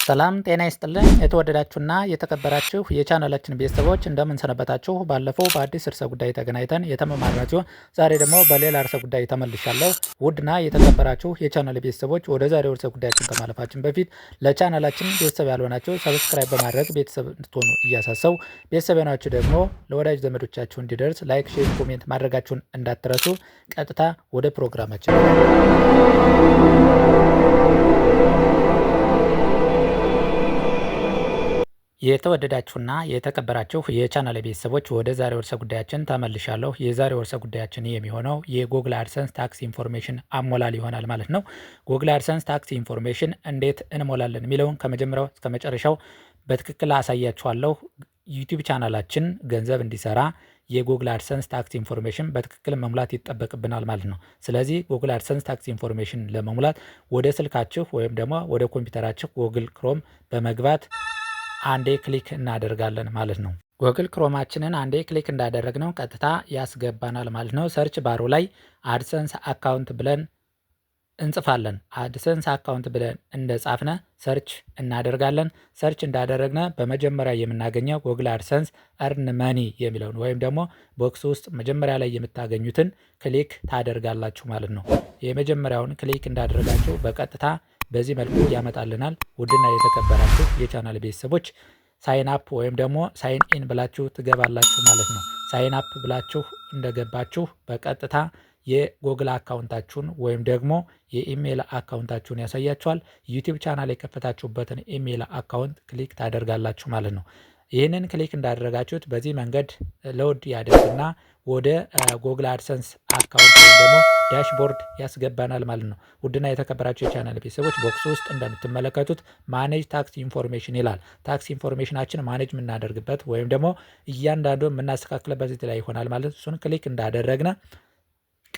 ሰላም ጤና ይስጥልኝ የተወደዳችሁና የተከበራችሁ የቻናላችን ቤተሰቦች እንደምን ሰነበታችሁ። ባለፈው በአዲስ ርዕሰ ጉዳይ ተገናኝተን የተመማርነው ሲሆን ዛሬ ደግሞ በሌላ ርዕሰ ጉዳይ ተመልሻለሁ። ውድና የተከበራችሁ የቻናል ቤተሰቦች ወደ ዛሬው ርዕሰ ጉዳያችን ከማለፋችን በፊት ለቻናላችን ቤተሰብ ያልሆናችሁ ሰብስክራይብ በማድረግ ቤተሰብ እንድትሆኑ እያሳሰቡ ቤተሰብ የሆናችሁ ደግሞ ለወዳጅ ዘመዶቻችሁ እንዲደርስ ላይክ፣ ሼር፣ ኮሜንት ማድረጋችሁን እንዳትረሱ። ቀጥታ ወደ ፕሮግራማችን የተወደዳችሁና የተከበራችሁ የቻናል ቤተሰቦች ወደ ዛሬው ርዕሰ ጉዳያችን ተመልሻለሁ። የዛሬው ርዕሰ ጉዳያችን የሚሆነው የጉግል አድሰንስ ታክስ ኢንፎርሜሽን አሞላል ይሆናል ማለት ነው። ጉግል አድሰንስ ታክስ ኢንፎርሜሽን እንዴት እንሞላለን የሚለውን ከመጀመሪያው እስከ መጨረሻው በትክክል አሳያችኋለሁ። ዩቲዩብ ቻናላችን ገንዘብ እንዲሰራ የጉግል አድሰንስ ታክስ ኢንፎርሜሽን በትክክል መሙላት ይጠበቅብናል ማለት ነው። ስለዚህ ጉግል አድሰንስ ታክስ ኢንፎርሜሽን ለመሙላት ወደ ስልካችሁ ወይም ደግሞ ወደ ኮምፒውተራችሁ ጉግል ክሮም በመግባት አንዴ ክሊክ እናደርጋለን ማለት ነው። ጉግል ክሮማችንን አንዴ ክሊክ እንዳደረግነው ቀጥታ ያስገባናል ማለት ነው። ሰርች ባሩ ላይ አድሰንስ አካውንት ብለን እንጽፋለን። አድሰንስ አካውንት ብለን እንደጻፍነ ሰርች እናደርጋለን። ሰርች እንዳደረግነ በመጀመሪያ የምናገኘው ጉግል አድሰንስ እርን መኒ የሚለውን ወይም ደግሞ ቦክስ ውስጥ መጀመሪያ ላይ የምታገኙትን ክሊክ ታደርጋላችሁ ማለት ነው። የመጀመሪያውን ክሊክ እንዳደረጋችሁ በቀጥታ በዚህ መልኩ ያመጣልናል። ውድና የተከበራችሁ የቻናል ቤተሰቦች ሳይን አፕ ወይም ደግሞ ሳይን ኢን ብላችሁ ትገባላችሁ ማለት ነው። ሳይን አፕ ብላችሁ እንደገባችሁ በቀጥታ የጉግል አካውንታችሁን ወይም ደግሞ የኢሜይል አካውንታችሁን ያሳያችኋል። ዩቲዩብ ቻናል የከፈታችሁበትን ኢሜይል አካውንት ክሊክ ታደርጋላችሁ ማለት ነው። ይህንን ክሊክ እንዳደረጋችሁት በዚህ መንገድ ሎድ ያደርግና ወደ ጉግል አድሰንስ አካውንት ወይም ደግሞ ዳሽቦርድ ያስገባናል ማለት ነው። ውድና የተከበራችሁ የቻናል ቤተሰቦች ቦክስ ውስጥ እንደምትመለከቱት ማኔጅ ታክስ ኢንፎርሜሽን ይላል። ታክስ ኢንፎርሜሽናችን ማኔጅ የምናደርግበት ወይም ደግሞ እያንዳንዱ የምናስተካክልበት እዚህ ላይ ይሆናል ማለት እሱን ክሊክ እንዳደረግነ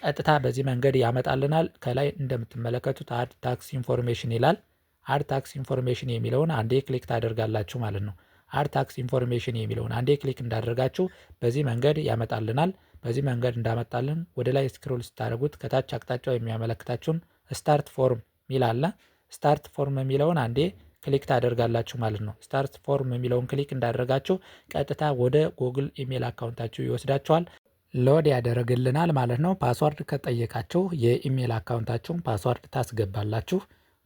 ቀጥታ በዚህ መንገድ ያመጣልናል። ከላይ እንደምትመለከቱት አድ ታክስ ኢንፎርሜሽን ይላል። አድ ታክስ ኢንፎርሜሽን የሚለውን አንዴ ክሊክ ታደርጋላችሁ ማለት ነው። አድ ታክስ ኢንፎርሜሽን የሚለውን አንዴ ክሊክ እንዳደረጋችሁ በዚህ መንገድ ያመጣልናል። በዚህ መንገድ እንዳመጣልን ወደ ላይ ስክሮል ስታደርጉት ከታች አቅጣጫው የሚያመለክታችሁን ስታርት ፎርም ሚል አለ። ስታርት ፎርም የሚለውን አንዴ ክሊክ ታደርጋላችሁ ማለት ነው። ስታርት ፎርም የሚለውን ክሊክ እንዳደረጋችሁ ቀጥታ ወደ ጉግል ኢሜል አካውንታችሁ ይወስዳችኋል። ሎድ ያደረግልናል ማለት ነው። ፓስወርድ ከጠየቃችሁ የኢሜል አካውንታችሁን ፓስወርድ ታስገባላችሁ።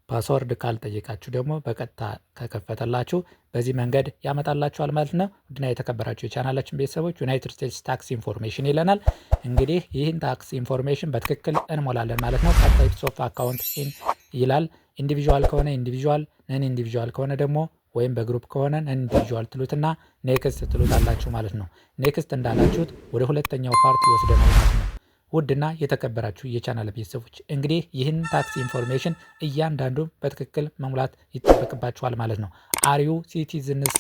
ፓስወርድ ካልጠየቃችሁ ደግሞ በቀጥታ ከከፈተላችሁ በዚህ መንገድ ያመጣላችኋል ማለት ነው። ውድና የተከበራችሁ የቻናላችን ቤተሰቦች ዩናይትድ ስቴትስ ታክስ ኢንፎርሜሽን ይለናል። እንግዲህ ይህን ታክስ ኢንፎርሜሽን በትክክል እንሞላለን ማለት ነው። ታይፕስ ኦፍ አካውንት ይላል። ኢንዲቪዥዋል ከሆነ ኢንዲቪዥዋል፣ ነን ኢንዲቪዥዋል ከሆነ ደግሞ ወይም በግሩፕ ከሆነ ነን ኢንዲቪዥዋል ትሉትና ኔክስት ትሉታላችሁ ማለት ነው። ኔክስት እንዳላችሁት ወደ ሁለተኛው ፓርት ይወስደናል ማለት ነው። ውድና የተከበራችሁ የቻናል ቤተሰቦች እንግዲህ ይህን ታክስ ኢንፎርሜሽን እያንዳንዱ በትክክል መሙላት ይጠበቅባችኋል ማለት ነው። አርዩ ሲቲዝንስ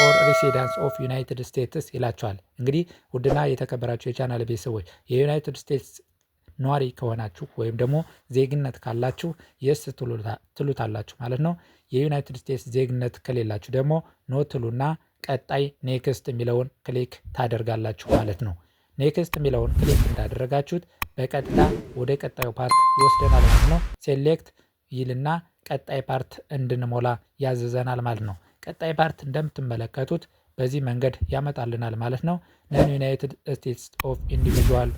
ኦር ሬሲደንስ ኦፍ ዩናይትድ ስቴትስ ይላችኋል። እንግዲህ ውድና የተከበራችሁ የቻናል ቤተሰቦች የዩናይትድ ስቴትስ ነዋሪ ከሆናችሁ ወይም ደግሞ ዜግነት ካላችሁ የስ ትሉታላችሁ ማለት ነው። የዩናይትድ ስቴትስ ዜግነት ከሌላችሁ ደግሞ ኖ ትሉና ቀጣይ ኔክስት የሚለውን ክሊክ ታደርጋላችሁ ማለት ነው። ኔክስት የሚለውን ክሊክ እንዳደረጋችሁት በቀጥታ ወደ ቀጣዩ ፓርት ይወስደናል ማለት ነው። ሴሌክት ይልና ቀጣይ ፓርት እንድንሞላ ያዘዘናል ማለት ነው። ቀጣይ ፓርት እንደምትመለከቱት በዚህ መንገድ ያመጣልናል ማለት ነው። ነን ዩናይትድ ስቴትስ ኦፍ ኢንዲቪዥዋል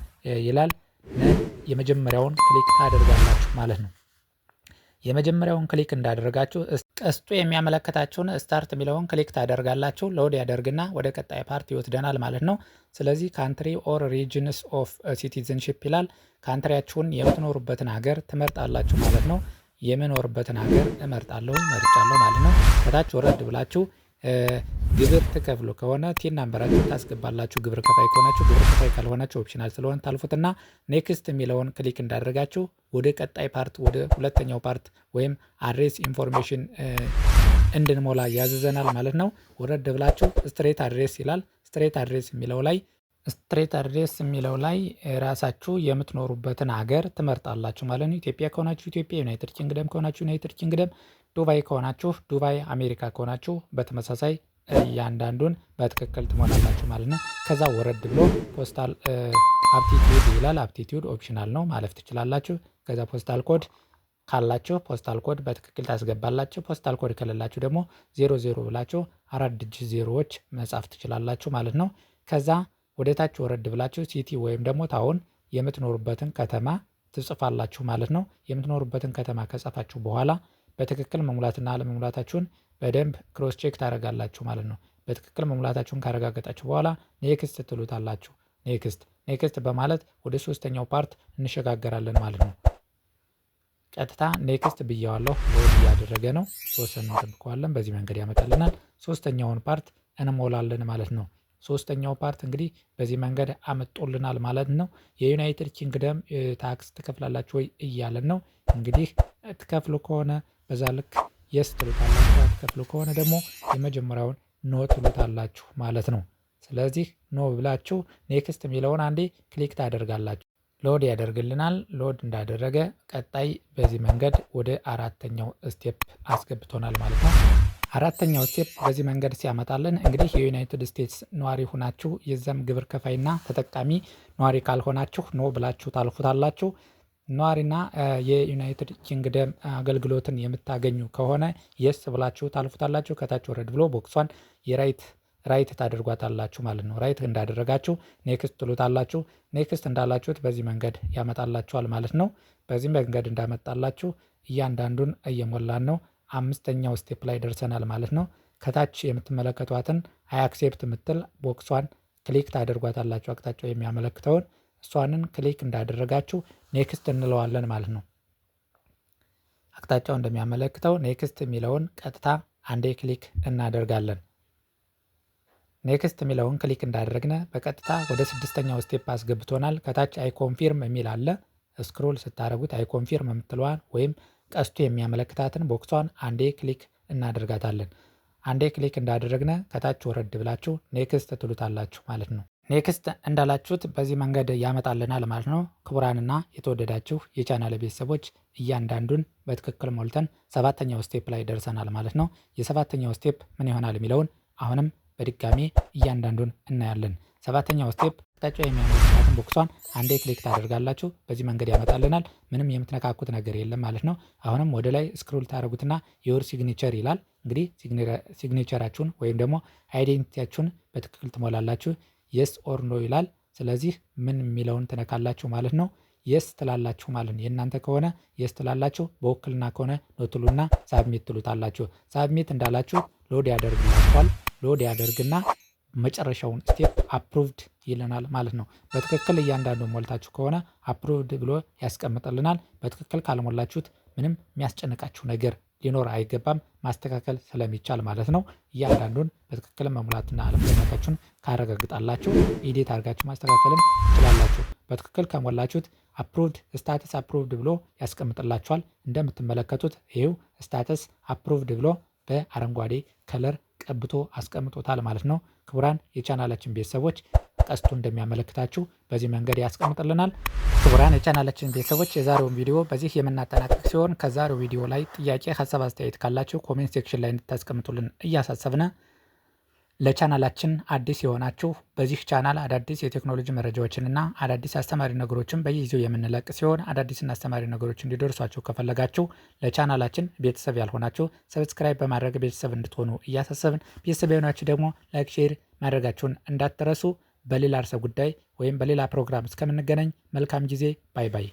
ይላል። ነን የመጀመሪያውን ክሊክ ታደርጋላችሁ ማለት ነው። የመጀመሪያውን ክሊክ እንዳደረጋችሁ ቀስቱ የሚያመለክታችሁን ስታርት የሚለውን ክሊክ ታደርጋላችሁ። ሎድ ያደርግና ወደ ቀጣይ ፓርት ይወስደናል ማለት ነው። ስለዚህ ካንትሪ ኦር ሪጅንስ ኦፍ ሲቲዝንሺፕ ይላል። ካንትሪያችሁን የምትኖሩበትን ሀገር ትመርጣላችሁ ማለት ነው። የምኖርበትን ሀገር እመርጣለሁ መርጫለሁ ማለት ነው። ከታች ወረድ ብላችሁ ግብር ትከፍሉ ከሆነ ቲን ናምበራችሁ ታስገባላችሁ። ግብር ከፋይ ከሆናችሁ፣ ግብር ከፋይ ካልሆናችሁ ኦፕሽናል ስለሆነ ታልፉትና ኔክስት የሚለውን ክሊክ እንዳደረጋችሁ ወደ ቀጣይ ፓርት ወደ ሁለተኛው ፓርት ወይም አድሬስ ኢንፎርሜሽን እንድንሞላ ያዘዘናል ማለት ነው። ወረድ ብላችሁ ስትሬት አድሬስ ይላል። ስትሬት አድሬስ የሚለው ላይ ራሳችሁ የምትኖሩበትን ሀገር ትመርጣላችሁ ማለት ነው። ኢትዮጵያ ከሆናችሁ ኢትዮጵያ፣ ዩናይትድ ኪንግደም ከሆናችሁ ዩናይትድ ኪንግደም፣ ዱባይ ከሆናችሁ ዱባይ፣ አሜሪካ ከሆናችሁ በተመሳሳይ እያንዳንዱን በትክክል ትሞላላችሁ ማለት ነው። ከዛ ወረድ ብሎ ፖስታል አፕቲቲዩድ ይላል። አፕቲቲዩድ ኦፕሽናል ነው ማለፍ ትችላላችሁ። ከዛ ፖስታል ኮድ ካላችሁ ፖስታል ኮድ በትክክል ታስገባላችሁ። ፖስታል ኮድ ከሌላችሁ ደግሞ 00 ብላችሁ 4 ዲጂት ዜሮዎች መጻፍ ትችላላችሁ ማለት ነው። ከዛ ወደ ታች ወረድ ብላችሁ ሲቲ ወይም ደግሞ ታውን የምትኖሩበትን ከተማ ትጽፋላችሁ ማለት ነው። የምትኖሩበትን ከተማ ከጻፋችሁ በኋላ በትክክል መሙላትና አለመሙላታችሁን በደንብ ክሮስ ቼክ ታደርጋላችሁ ማለት ነው። በትክክል መሙላታችሁን ካረጋገጣችሁ በኋላ ኔክስት ትሉታላችሁ። ኔክስት በማለት ወደ ሶስተኛው ፓርት እንሸጋገራለን ማለት ነው። ቀጥታ ኔክስት ብያዋለሁ። ሎድ እያደረገ ነው። ተወሰነ እንጠብቀዋለን። በዚህ መንገድ ያመጣልናል። ሶስተኛውን ፓርት እንሞላለን ማለት ነው። ሶስተኛው ፓርት እንግዲህ በዚህ መንገድ አመጦልናል ማለት ነው። የዩናይትድ ኪንግደም ታክስ ትከፍላላችሁ ወይ እያለን ነው። እንግዲህ ትከፍሉ ከሆነ በዛ ልክ የስ ትሉታላችሁ፣ ትከፍሉ ከሆነ ደግሞ የመጀመሪያውን ኖ ትሉታላችሁ ማለት ነው። ስለዚህ ኖ ብላችሁ ኔክስት የሚለውን አንዴ ክሊክ ታደርጋላችሁ። ሎድ ያደርግልናል። ሎድ እንዳደረገ ቀጣይ በዚህ መንገድ ወደ አራተኛው ስቴፕ አስገብቶናል ማለት ነው። አራተኛው ስቴፕ በዚህ መንገድ ሲያመጣልን እንግዲህ የዩናይትድ ስቴትስ ነዋሪ ሁናችሁ የዛም ግብር ከፋይና ተጠቃሚ ነዋሪ ካልሆናችሁ ኖ ብላችሁ ታልፉታላችሁ። ነዋሪና የዩናይትድ ኪንግደም አገልግሎትን የምታገኙ ከሆነ የስ ብላችሁ ታልፉታላችሁ። ከታች ወረድ ብሎ ቦክሷን ራይት ታደርጓታላችሁ ማለት ነው። ራይት እንዳደረጋችሁ ኔክስት ትሉታላችሁ። ኔክስት እንዳላችሁት በዚህ መንገድ ያመጣላችኋል ማለት ነው። በዚህ መንገድ እንዳመጣላችሁ እያንዳንዱን እየሞላን ነው። አምስተኛው ስቴፕ ላይ ደርሰናል ማለት ነው። ከታች የምትመለከቷትን አይ አክሴፕት የምትል ቦክሷን ክሊክ ታደርጓታላችሁ። አቅጣጫው የሚያመለክተውን እሷንን ክሊክ እንዳደረጋችሁ ኔክስት እንለዋለን ማለት ነው። አቅጣጫው እንደሚያመለክተው ኔክስት የሚለውን ቀጥታ አንዴ ክሊክ እናደርጋለን። ኔክስት የሚለውን ክሊክ እንዳደረግነ በቀጥታ ወደ ስድስተኛው ስቴፕ አስገብቶናል። ከታች አይ ኮንፊርም የሚል አለ። ስክሮል ስታደርጉት አይ ኮንፊርም የምትለዋን ወይም ቀስቱ የሚያመለክታትን ቦክሷን አንዴ ክሊክ እናደርጋታለን። አንዴ ክሊክ እንዳደረግነ ከታች ወረድ ብላችሁ ኔክስት ትሉታላችሁ ማለት ነው። ኔክስት እንዳላችሁት በዚህ መንገድ ያመጣልናል ማለት ነው። ክቡራንና የተወደዳችሁ የቻናል ቤተሰቦች እያንዳንዱን በትክክል ሞልተን ሰባተኛው ስቴፕ ላይ ደርሰናል ማለት ነው። የሰባተኛው ስቴፕ ምን ይሆናል የሚለውን አሁንም በድጋሚ እያንዳንዱን እናያለን። ሰባተኛው ስቴፕ አቅጣጫው የሚያመለክታትን ቦክሷን አንዴ ክሊክ ታደርጋላችሁ። በዚህ መንገድ ያመጣልናል። ምንም የምትነካኩት ነገር የለም ማለት ነው። አሁንም ወደ ላይ ስክሮል ታደርጉትና የወር ሲግኔቸር ይላል። እንግዲህ ሲግኔቸራችሁን ወይም ደግሞ አይዴንቲቲያችሁን በትክክል ትሞላላችሁ። የስ ኦር ኖ ይላል። ስለዚህ ምን የሚለውን ትነካላችሁ ማለት ነው። የስ ትላላችሁ ማለት ነው። የእናንተ ከሆነ የስ ትላላችሁ፣ በውክልና ከሆነ ኖ ትሉና ሳብሚት ትሉታላችሁ። ሳብሚት እንዳላችሁ ሎድ ያደርግላችኋል። ሎድ ያደርግና መጨረሻውን ስቴፕ አፕሩቭድ ይለናል ማለት ነው። በትክክል እያንዳንዱ ሞልታችሁ ከሆነ አፕሩቭድ ብሎ ያስቀምጥልናል። በትክክል ካልሞላችሁት ምንም የሚያስጨንቃችሁ ነገር ሊኖር አይገባም፣ ማስተካከል ስለሚቻል ማለት ነው። እያንዳንዱን በትክክል መሙላትና አለመሙላታችሁን ካረጋግጣላችሁ ኢዲት አድርጋችሁ ማስተካከልም ትችላላችሁ። በትክክል ከሞላችሁት አፕሩቭድ ስታተስ አፕሩቭድ ብሎ ያስቀምጥላችኋል። እንደምትመለከቱት ይሄው ስታተስ አፕሩቭድ ብሎ በአረንጓዴ ከለር ቀብቶ አስቀምጦታል ማለት ነው። ክቡራን የቻናላችን ቤተሰቦች ቀስቱ እንደሚያመለክታችሁ በዚህ መንገድ ያስቀምጥልናል። ክቡራን የቻናላችን ቤተሰቦች የዛሬውን ቪዲዮ በዚህ የምናጠናቀቅ ሲሆን ከዛሬው ቪዲዮ ላይ ጥያቄ፣ ሀሳብ፣ አስተያየት ካላችሁ ኮሜንት ሴክሽን ላይ እንድታስቀምጡልን እያሳሰብነ ለቻናላችን አዲስ የሆናችሁ በዚህ ቻናል አዳዲስ የቴክኖሎጂ መረጃዎችንና አዳዲስ አስተማሪ ነገሮችን በየጊዜው የምንለቅ ሲሆን አዳዲስና አስተማሪ ነገሮች እንዲደርሷችሁ ከፈለጋችሁ ለቻናላችን ቤተሰብ ያልሆናችሁ ሰብስክራይብ በማድረግ ቤተሰብ እንድትሆኑ እያሳሰብን፣ ቤተሰብ የሆናችሁ ደግሞ ላይክ፣ ሼር ማድረጋችሁን እንዳትረሱ። በሌላ ርዕሰ ጉዳይ ወይም በሌላ ፕሮግራም እስከምንገናኝ መልካም ጊዜ። ባይ ባይ።